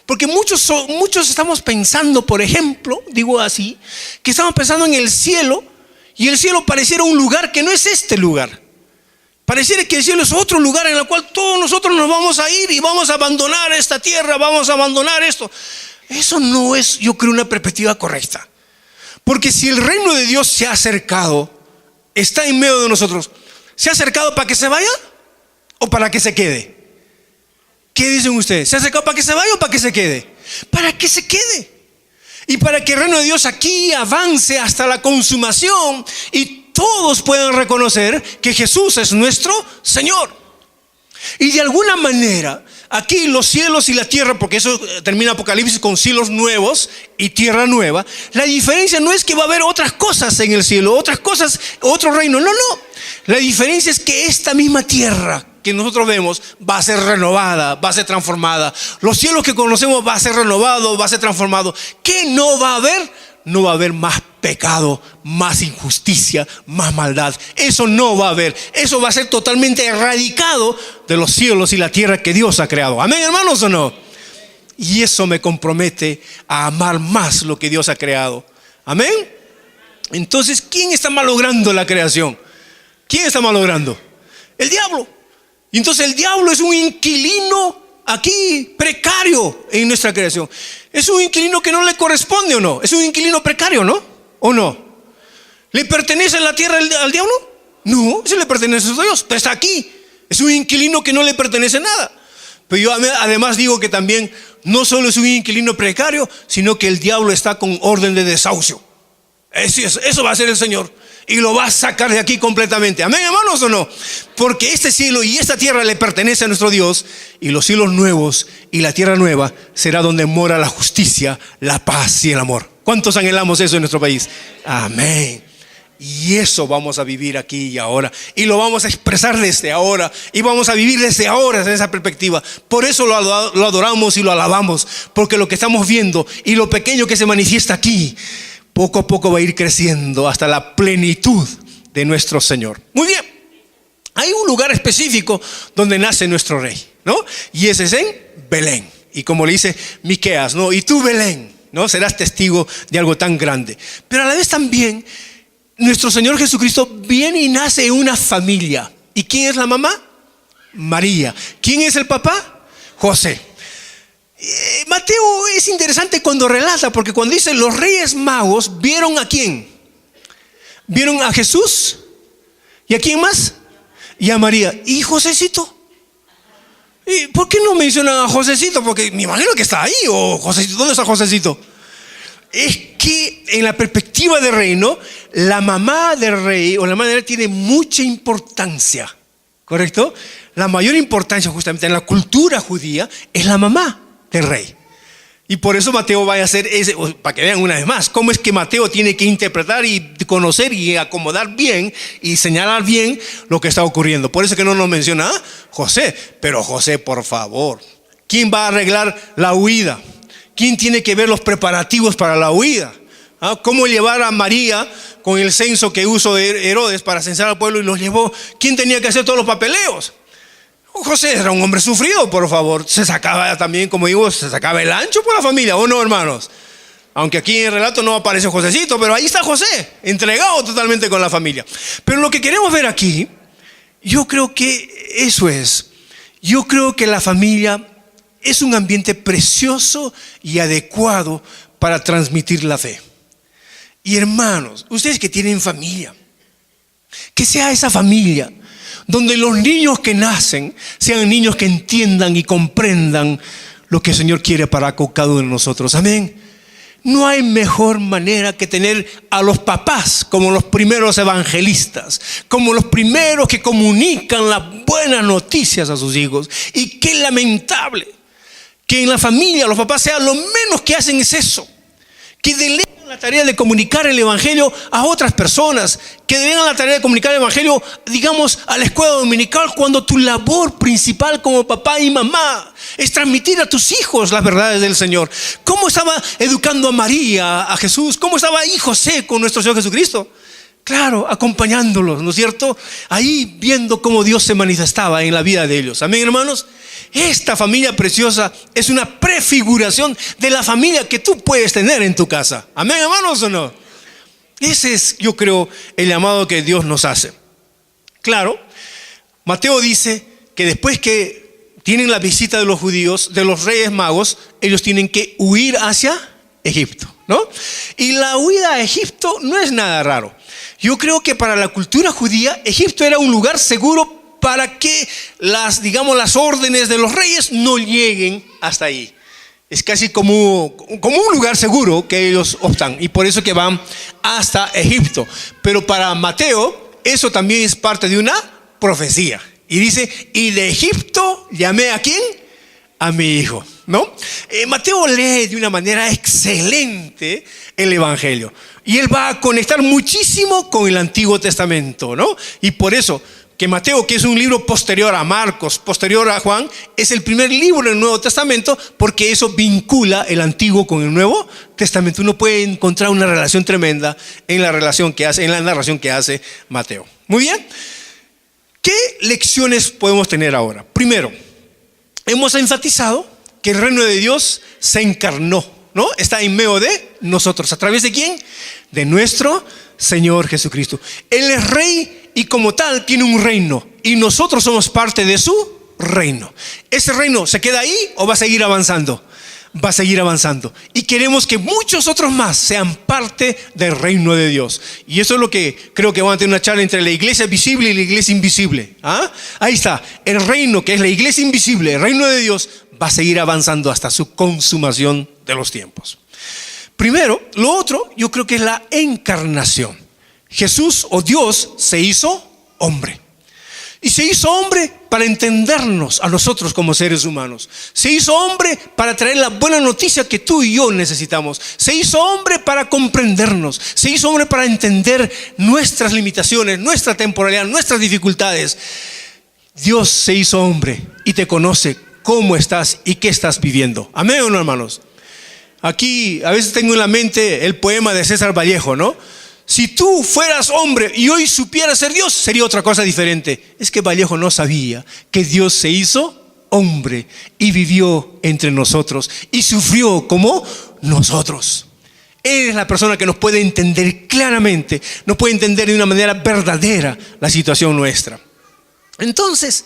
porque muchos estamos pensando, por ejemplo, digo así, que estamos pensando en el cielo, y el cielo pareciera un lugar que no es este lugar. Pareciera que el cielo es otro lugar en el cual todos nosotros nos vamos a ir y vamos a abandonar esta tierra, vamos a abandonar esto. Eso no es, yo creo, una perspectiva correcta. Porque si el reino de Dios se ha acercado, está en medio de nosotros, ¿se ha acercado para que se vaya o para que se quede? ¿Qué dicen ustedes? ¿Se ha acercado para que se vaya o para que se quede? Para que se quede. Y para que el reino de Dios aquí avance hasta la consumación y todos puedan reconocer que Jesús es nuestro Señor. Y de alguna manera, aquí los cielos y la tierra, porque eso termina Apocalipsis con cielos nuevos y tierra nueva, la diferencia no es que va a haber otras cosas en el cielo, otras cosas, otro reino, no. La diferencia es que esta misma tierra que nosotros vemos va a ser renovada, va a ser transformada. Los cielos que conocemos va a ser renovado, va a ser transformado. ¿Qué no va a haber? No va a haber más pecado, más injusticia, más maldad. Eso no va a haber. Eso va a ser totalmente erradicado de los cielos y la tierra que Dios ha creado. Amén, hermanos, ¿o no? Y eso me compromete a amar más lo que Dios ha creado. Amén. Entonces, ¿quién está malogrando la creación? ¿Quién está malogrando? El diablo. Y entonces el diablo es un inquilino aquí precario en nuestra creación. Es un inquilino que no le corresponde, ¿o no? Es un inquilino precario, ¿no? ¿O no? ¿Le pertenece la tierra al diablo? No, eso le pertenece a Dios, pero está aquí. Es un inquilino que no le pertenece nada. Pero yo además digo que también no solo es un inquilino precario, sino que el diablo está con orden de desahucio. Eso va a ser el Señor. Y lo va a sacar de aquí completamente. Amén, hermanos, ¿o no? Porque este cielo y esta tierra le pertenece a nuestro Dios. Y los cielos nuevos y la tierra nueva será donde mora la justicia, la paz y el amor. ¿Cuántos anhelamos eso en nuestro país? Amén. Y eso vamos a vivir aquí y ahora. Y lo vamos a expresar desde ahora. Y vamos a vivir desde ahora desde esa perspectiva. Por eso lo adoramos y lo alabamos. Porque lo que estamos viendo y lo pequeño que se manifiesta aquí, poco a poco va a ir creciendo hasta la plenitud de nuestro Señor. Muy bien. Hay un lugar específico donde nace nuestro rey, ¿no? Y ese es en Belén. Y como le dice Miqueas, ¿no? Y tú, Belén, ¿no? Serás testigo de algo tan grande. Pero a la vez también nuestro Señor Jesucristo viene y nace en una familia. ¿Y quién es la mamá? María. ¿Quién es el papá? José. Mateo es interesante cuando relata, porque cuando dice los reyes magos vieron a quién. Vieron a Jesús. ¿Y a quién más? Y a María. ¿Y Josecito? ¿Y por qué no mencionan a Josecito? Porque me imagino que está ahí. O Josecito, ¿dónde está Josecito? Es que en la perspectiva del reino, la mamá del rey o la madre del rey tiene mucha importancia. ¿Correcto? La mayor importancia justamente en la cultura judía es la mamá del rey. Y por eso Mateo va a hacer ese, para que vean una vez más, cómo es que Mateo tiene que interpretar y conocer y acomodar bien y señalar bien lo que está ocurriendo. Por eso que no nos menciona a José. Pero José, por favor, ¿quién va a arreglar la huida? ¿Quién tiene que ver los preparativos para la huida? ¿Cómo llevar a María con el censo que usó Herodes para censar al pueblo y los llevó? ¿Quién tenía que hacer todos los papeleos? José era un hombre sufrido, por favor. Se sacaba también, como digo, se sacaba el ancho por la familia, ¿o no, hermanos? Aunque aquí en el relato no aparece Josecito, pero ahí está José, entregado totalmente con la familia. Pero lo que queremos ver aquí, yo creo que eso es. Yo creo que la familia es un ambiente precioso y adecuado para transmitir la fe. Y hermanos, ustedes que tienen familia, que sea esa familia donde los niños que nacen sean niños que entiendan y comprendan lo que el Señor quiere para cada uno de nosotros. Amén. No hay mejor manera que tener a los papás como los primeros evangelistas, como los primeros que comunican las buenas noticias a sus hijos. Y qué lamentable que en la familia los papás sean lo menos que hacen es eso, que delegan la tarea de comunicar el evangelio a otras personas, que delegan la tarea de comunicar el evangelio, digamos, a la escuela dominical, cuando tu labor principal como papá y mamá es transmitir a tus hijos las verdades del Señor. ¿Cómo estaba educando a María, a Jesús? ¿Cómo estaba ahí José con nuestro Señor Jesucristo? Claro, acompañándolos, ¿no es cierto? Ahí viendo cómo Dios se manifestaba en la vida de ellos. Amén, hermanos. Esta familia preciosa es una prefiguración de la familia que tú puedes tener en tu casa. Amén, hermanos, ¿o no? Ese es, yo creo, el llamado que Dios nos hace. Claro, Mateo dice que después que tienen la visita de los judíos, de los reyes magos, ellos tienen que huir hacia Egipto, ¿no? Y la huida a Egipto no es nada raro. Yo creo que para la cultura judía, Egipto era un lugar seguro para que las órdenes de los reyes no lleguen hasta ahí. Es casi como un lugar seguro que ellos optan, y por eso que van hasta Egipto. Pero para Mateo, eso también es parte de una profecía. Y dice, y de Egipto llamé ¿a quién? A mi hijo, ¿no? Mateo lee de una manera excelente el evangelio. Y él va a conectar muchísimo con el Antiguo Testamento, ¿no? Y por eso que Mateo, que es un libro posterior a Marcos, posterior a Juan, es el primer libro del Nuevo Testamento, porque eso vincula el Antiguo con el Nuevo Testamento. Uno puede encontrar una relación tremenda en la narración que hace Mateo. Muy bien. ¿Qué lecciones podemos tener ahora? Primero, hemos enfatizado que el reino de Dios se encarnó, ¿no? Está en medio de nosotros. ¿A través de quién? De nuestro Señor Jesucristo. Él es rey y como tal tiene un reino, y nosotros somos parte de su reino. ¿Ese reino se queda ahí o va a seguir avanzando? Va a seguir avanzando, y queremos que muchos otros más sean parte del reino de Dios. Y eso es lo que creo que vamos a tener una charla entre la iglesia visible y la iglesia invisible. Ahí está, el reino que es la iglesia invisible, el reino de Dios, va a seguir avanzando hasta su consumación de los tiempos. Primero, lo otro, yo creo que es la encarnación. Jesús o Dios se hizo hombre. Y se hizo hombre para entendernos a nosotros como seres humanos. Se hizo hombre para traer la buena noticia que tú y yo necesitamos. Se hizo hombre para comprendernos. Se hizo hombre para entender nuestras limitaciones, nuestra temporalidad, nuestras dificultades. Dios se hizo hombre y te conoce cómo estás y qué estás viviendo. ¿Amén o no, hermanos? Aquí a veces tengo en la mente el poema de César Vallejo, ¿no? Si tú fueras hombre y hoy supieras ser Dios, sería otra cosa diferente. Es que Vallejo no sabía que Dios se hizo hombre y vivió entre nosotros y sufrió como nosotros. Él es la persona que nos puede entender claramente, nos puede entender de una manera verdadera la situación nuestra. Entonces,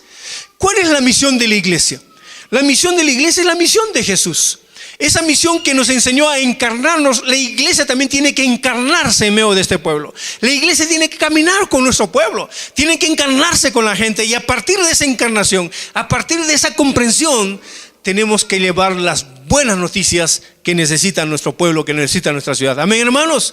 ¿cuál es la misión de la iglesia? La misión de la iglesia es la misión de Jesús. Esa misión que nos enseñó a encarnarnos, la iglesia también tiene que encarnarse en medio de este pueblo. La iglesia tiene que caminar con nuestro pueblo, tiene que encarnarse con la gente, y a partir de esa encarnación, a partir de esa comprensión, tenemos que llevar las buenas noticias que necesita nuestro pueblo, que necesita nuestra ciudad. Amén, hermanos.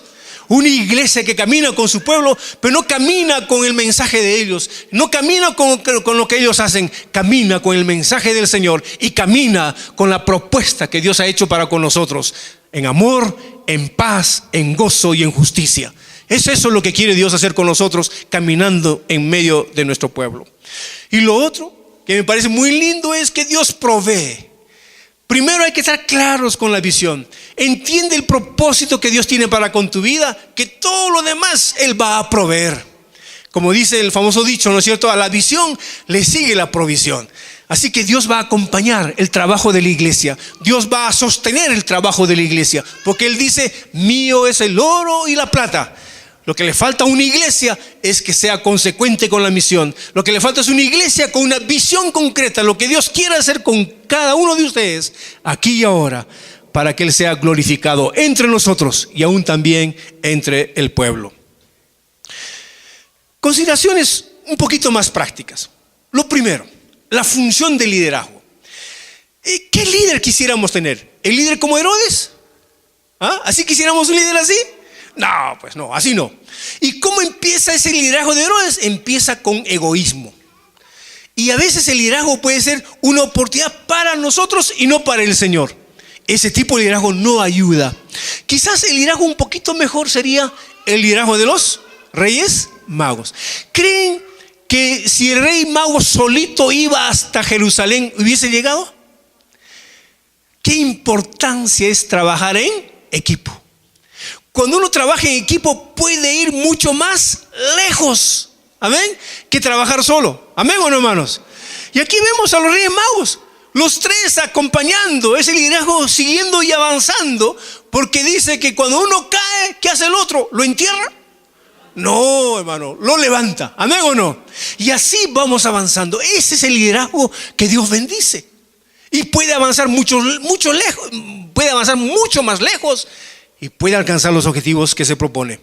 Una iglesia que camina con su pueblo, pero no camina con el mensaje de ellos, no camina con lo que ellos hacen, camina con el mensaje del Señor y camina con la propuesta que Dios ha hecho para con nosotros, en amor, en paz, en gozo y en justicia. Es eso lo que quiere Dios hacer con nosotros, caminando en medio de nuestro pueblo. Y lo otro que me parece muy lindo es que Dios provee. Primero hay que estar claros con la visión. Entiende el propósito que Dios tiene para con tu vida, que todo lo demás Él va a proveer. Como dice el famoso dicho, ¿no es cierto? A la visión le sigue la provisión. Así que Dios va a acompañar el trabajo de la iglesia. Dios va a sostener el trabajo de la iglesia. Porque Él dice, mío es el oro y la plata. Lo que le falta a una iglesia es que sea consecuente con la misión. Lo que le falta es una iglesia con una visión concreta, lo que Dios quiere hacer con cada uno de ustedes, aquí y ahora, para que Él sea glorificado entre nosotros y aún también entre el pueblo. Consideraciones un poquito más prácticas. Lo primero, la función del liderazgo. ¿Qué líder quisiéramos tener? ¿El líder como Herodes? ¿Ah? ¿Así quisiéramos un líder así? No, pues no, así no. ¿Y cómo empieza ese liderazgo de Herodes? Empieza con egoísmo. Y a veces el liderazgo puede ser una oportunidad para nosotros y no para el Señor. Ese tipo de liderazgo no ayuda. Quizás el liderazgo un poquito mejor sería el liderazgo de los reyes magos. ¿Creen que si el rey mago solito iba hasta Jerusalén hubiese llegado? ¿Qué importancia es trabajar en equipo? Cuando uno trabaja en equipo puede ir mucho más lejos, amén, que trabajar solo, amén o no, hermanos. Y aquí vemos a los reyes magos, los tres acompañando ese liderazgo, siguiendo y avanzando, porque dice que cuando uno cae, ¿qué hace el otro? ¿Lo entierra? No, hermano, lo levanta, amén o no. Y así vamos avanzando. Ese es el liderazgo que Dios bendice y puede avanzar mucho lejos, puede avanzar mucho más lejos y puede alcanzar los objetivos que se propone.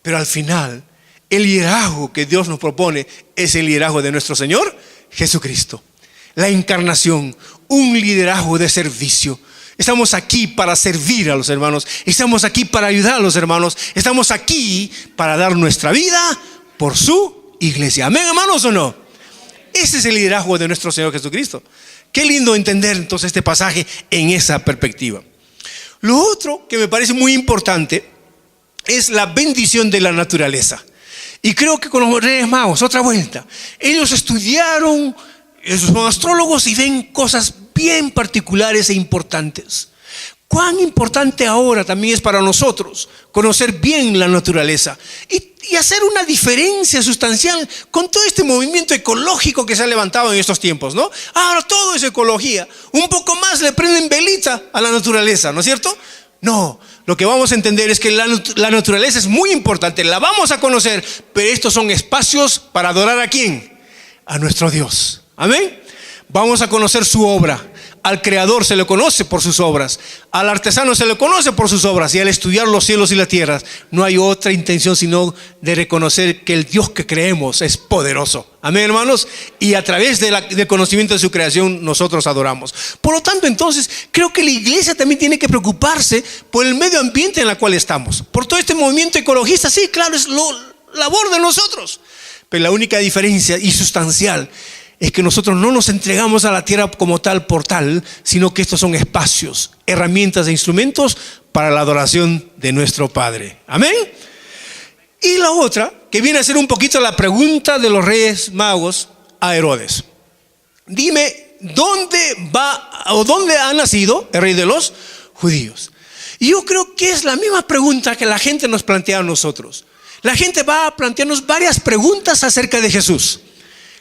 Pero al final, el liderazgo que Dios nos propone es el liderazgo de nuestro Señor Jesucristo. La encarnación, un liderazgo de servicio. Estamos aquí para servir a los hermanos. Estamos aquí para ayudar a los hermanos. Estamos aquí para dar nuestra vida por su iglesia. ¿Amén, hermanos, o no? Ese es el liderazgo de nuestro Señor Jesucristo. Qué lindo entender entonces este pasaje en esa perspectiva. Lo otro que me parece muy importante es la bendición de la naturaleza. Y creo que con los reyes magos, otra vuelta, ellos estudiaron, ellos son astrólogos y ven cosas bien particulares e importantes. Cuán importante ahora también es para nosotros conocer bien la naturaleza y hacer una diferencia sustancial con todo este movimiento ecológico que se ha levantado en estos tiempos, ¿no? Ahora todo es ecología. Un poco más le prenden velita a la naturaleza, ¿no es cierto? No, lo que vamos a entender es que la naturaleza es muy importante, la vamos a conocer, pero estos son espacios para adorar ¿a quién? A nuestro Dios. ¿Amén? Vamos a conocer su obra. Al creador se le conoce por sus obras, al artesano se le conoce por sus obras, y al estudiar los cielos y la tierra no hay otra intención sino de reconocer que el Dios que creemos es poderoso. Amén, hermanos. Y a través del conocimiento de su creación nosotros adoramos. Por lo tanto, entonces creo que la iglesia también tiene que preocuparse por el medio ambiente en el cual estamos, por todo este movimiento ecologista. Sí, claro, es labor de nosotros, pero la única diferencia y sustancial es que nosotros no nos entregamos a la tierra como tal por tal, sino que estos son espacios, herramientas e instrumentos para la adoración de nuestro Padre. Amén. Y la otra, que viene a ser un poquito la pregunta de los reyes magos a Herodes. Dime, ¿dónde va o dónde ha nacido el rey de los judíos? Y yo creo que es la misma pregunta que la gente nos plantea a nosotros. La gente va a plantearnos varias preguntas acerca de Jesús.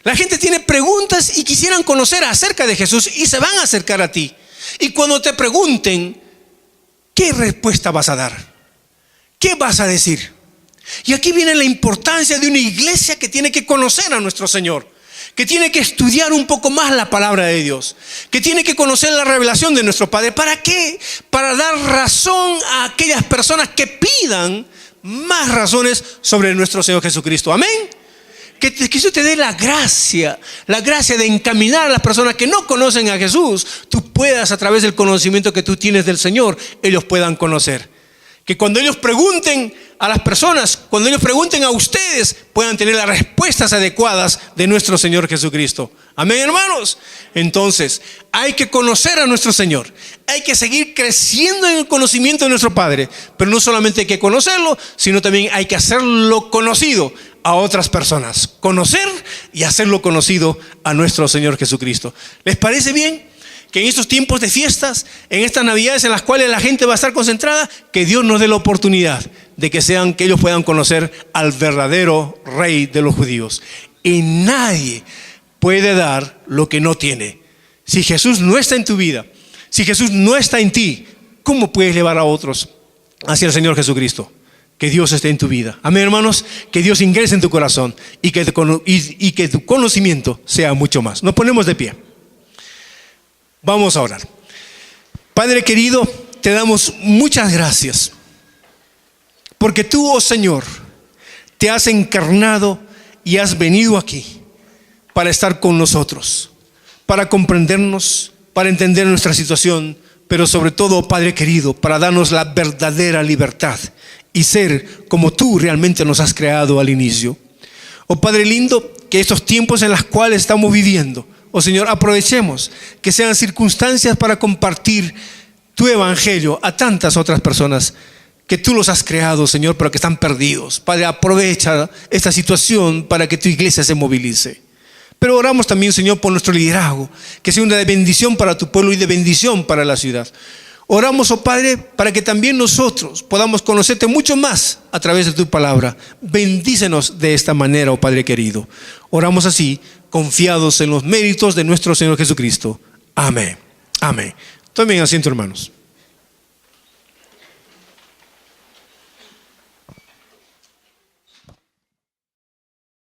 La gente tiene preguntas y quisieran conocer acerca de Jesús y se van a acercar a ti. Y cuando te pregunten, ¿qué respuesta vas a dar? ¿Qué vas a decir? Y aquí viene la importancia de una iglesia que tiene que conocer a nuestro Señor. que tiene que estudiar un poco más la palabra de Dios, que tiene que conocer la revelación de nuestro Padre. ¿Para qué? Para dar razón a aquellas personas que pidan más razones sobre nuestro Señor Jesucristo. Amén. Que Dios te dé la gracia de encaminar a las personas que no conocen a Jesús. Tú puedas, a través del conocimiento que tú tienes del Señor, ellos puedan conocer. Que cuando ellos pregunten a las personas, cuando ellos pregunten a ustedes, puedan tener las respuestas adecuadas de nuestro Señor Jesucristo. Amén, hermanos. Entonces, hay que conocer a nuestro Señor. Hay que seguir creciendo en el conocimiento de nuestro Padre. Pero no solamente hay que conocerlo, sino también hay que hacerlo conocido a otras personas. Conocer y hacerlo conocido a nuestro Señor Jesucristo. ¿Les parece bien? Que en estos tiempos de fiestas, en estas navidades en las cuales la gente va a estar concentrada, que Dios nos dé la oportunidad de que ellos puedan conocer al verdadero Rey de los judíos. Y nadie puede dar lo que no tiene. Si Jesús no está en tu vida, si Jesús no está en ti, ¿cómo puedes llevar a otros hacia el Señor Jesucristo? Que Dios esté en tu vida. Amén, hermanos. Que Dios ingrese en tu corazón y que tu conocimiento sea mucho más. Nos ponemos de pie. Vamos a orar. Padre querido, te damos muchas gracias, porque tú, oh Señor, te has encarnado y has venido aquí para estar con nosotros, para comprendernos, para entender nuestra situación, pero sobre todo, Padre querido, para darnos la verdadera libertad y ser como tú realmente nos has creado al inicio. Oh Padre lindo, que estos tiempos en los cuales estamos viviendo, oh Señor, aprovechemos que sean circunstancias para compartir tu evangelio a tantas otras personas que tú los has creado, Señor, pero que están perdidos. Padre, aprovecha esta situación para que tu iglesia se movilice. Pero oramos también, Señor, por nuestro liderazgo, que sea una de bendición para tu pueblo y de bendición para la ciudad. Oramos, oh Padre, para que también nosotros podamos conocerte mucho más a través de tu palabra. Bendícenos de esta manera, oh Padre querido. Oramos así, confiados en los méritos de nuestro Señor Jesucristo. Amén. Amén. Tomen asiento, hermanos.